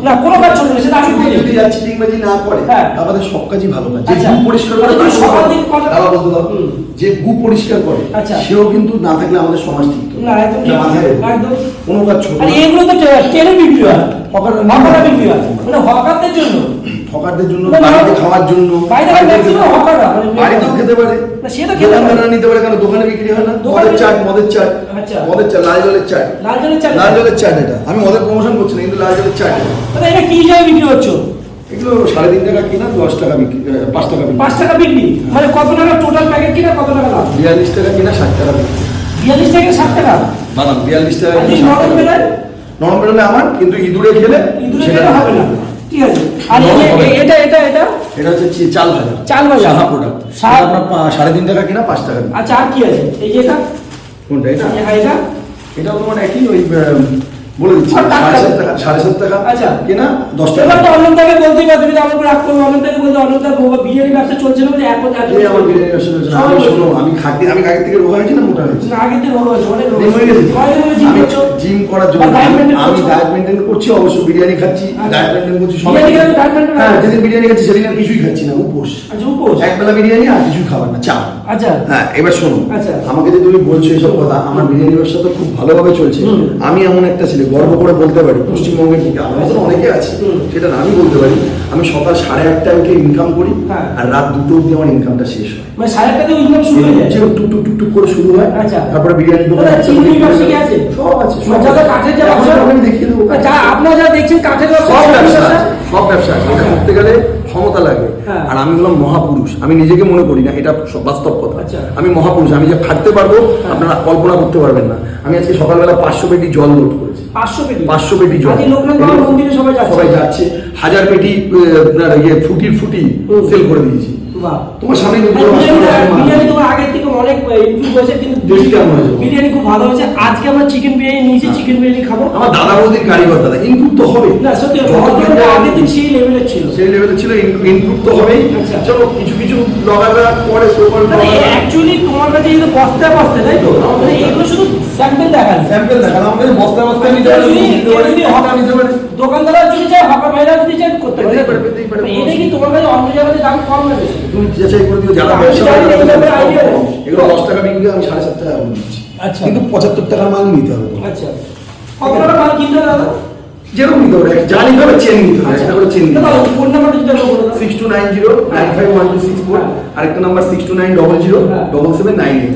না কোনো কাজ ছোট না, সেটা আমি বলি। যদি যাচ্ছি ডিগবাজি না করে আমাদের সব কাজই ভালো কাজ। যে গু পরিষ্কার করে সকাল থেকে দাদা বলতে দাও, যে গু পরিষ্কার করে সেও কিন্তু না থাকলে আমাদের সমাজ ঠিক না, একদম একদম কোনো কাজ ছোট আর এগুলো তো টেনে বিক্রি হয়, হকাররা বিক্রি হয়, মানে হকারদের জন্য, হকারদের জন্য, বাড়িতে খাওয়ার জন্য, বাড়িতেও খেতে পারে, দোকানদাররা নিতে পারে। কেন দোকানে বিক্রি হয় না? মদের চাট, মদের চাট, লাল জলের চাট, লাল জলের চাট। এটা আমি মদের প্রমোশন করছি না, কিন্তু লাল জলের চাট এটা কি হিসাবে বিক্রি হচ্ছে? এগুলো 3.5 টাকা কিনা, 10 টাকা বিক্রি, 5 টাকা বিক্রি। 5 টাকা বিক্রি, মানে কত টাকা টোটাল প্যাকেট কিনা, কত টাকা লাভ? 42 টাকা কিনা, 60 টাকা বিক্রি। 42 টাকা 60 টাকা বাদাম 42 টাকা। নরম বেলায়, নরম বেলায় আমার, কিন্তু ইঁদুরে খেলে সেটা হবে না। ঠিক আছে। আর এটা এটা এটা এটা হচ্ছে চাল ভাজা, চাল ভাজা সাহা প্রোডাক্ট। আপনার 3.5 টাকা কিনা, 5 টাকা। আচ্ছা, আর কি আছে? এই যে এটা কোনটা? এটা এটা এটাও তোমার একই, ওই বলে দিচ্ছি 7.5 টাকা, 7.5 টাকা। আচ্ছা কিনা 10 টাকা। এবার তো অনলাইন থেকে বলতেই পারো, তুমি আমার উপর রাগ করবে, অনলাইন থেকে বলতে অনলাইন থেকে বিরিয়ানি ব্যবসা চলছে না বলে এখন এই আমার বিরিয়ানি ব্যবসা চলছে না। আমি শোনো, আমি খাটি, আমি আগে থেকে রোগা হয়েছি না মোটা হয়েছি? না, আগে থেকে রোগা হয়েছে, অনেক রোগা হয়ে গেছে। আমি জিম করার জন্য আমি ডায়েট মেইনটেইন করছি, অবশ্য বিরিয়ানি খাচ্ছি, ডায়েট মেইনটেইন করছি সব। হ্যাঁ, যেদিন বিরিয়ানি খাচ্ছি সেদিন আর কিছুই খাচ্ছি না, উপোস। আচ্ছা, উপোস। একবেলা বিরিয়ানি আর কিছুই খাবার না, চা। আচ্ছা হ্যাঁ, এবার শোনো, আচ্ছা আমাকে যে তুমি বলছো এসব কথা, আমার বিরিয়ানি ব্যবসা তো খুব ভালোভাবে চলছে। আমি এমন একটা ছেলে, গর্ব করে বলতে পারি, পশ্চিমবঙ্গের দিকে আমার মতন অনেকে আছে, সেটা না আমি বলতে পারি, আমি সকাল 8:30টায় ইনকাম করি আর রাত 2টো অবধি আমার ইনকামটা শেষ হয়। মানে 8:30টায় ইনকাম শুরু হয়ে যায়, টুক টুক টুক টুক করে শুরু হয়। আচ্ছা, তারপরে বিরিয়ানি দোকান আছে, সব আছে, যারা কাঠের ব্যবসা আমি দেখিয়ে দেবো। যা আপনারা যা দেখছেন কাঠের ব্যবসা, সব ব্যবসা করতে গেলে ক্ষমতা লাগে। আর আমি হলাম মহাপুরুষ, আমি নিজেকে মনে করি না, এটা বাস্তব কথা। আমি মহাপুরুষ, আমি যে খাটতে পারবো আপনারা কল্পনা করতে পারবেন না। আমি আজকে সকালবেলা 500 পেটি জল লোড করেছি। 500 পেটি জল সবাই যাচ্ছে। 1000 পেটি ফুটি সেল করে দিয়েছি। তোমার সামনে বিরিয়ানি তোমার আগের থেকে অনেক ইমপ্রুভ হয়েছে, কিন্তু বিরিয়ানি খুব ভালো হয়েছে। আজকে আমরা চিকেন বিরিয়ানি নিয়েছি, চিকেন বিরিয়ানি খাবো। আমার দাদা বৌদির কারিগর, দাদা ইমপ্রুভ তো হবে না, সত্যি আগের দিন সেই লেভেলের ছিল, ইমপ্রুভ তো হবেই। চলো কিছু কিছু ব্লগাররা পরে অ্যাকচুয়ালি তোমার কাছে এই বস্তা বস্তা, তাই তো? মানে এগুলো শুধু স্যাম্পল দেখানো, আমাদের বস্তা বস্তা নিতে পারে, দোকানদাররা যদি চায়, হকার ভাইরা যদি চায় করতে পারে। এটা কি তোমার কাছে অন্য জায়গাতে দাম কম লাগে? তুমি যাচাই করে দিও, যারা ব্যবসা এগুলো 10 টাকা বিক্রি, আমি 7.5 টাকা দিচ্ছি। আচ্ছা, কিন্তু 75 টাকার মাল নিতে হবে। আচ্ছা, কত টাকা মাল কিনতে হবে দাদা? যেরকম নিতে হবে, যা নিতে হবে চেন নিতে হবে। একটা করে চেন নিতে হবে। ফোন নাম্বারটা যদি বলো, 6290951264, আরেকটা নাম্বার 6290007798।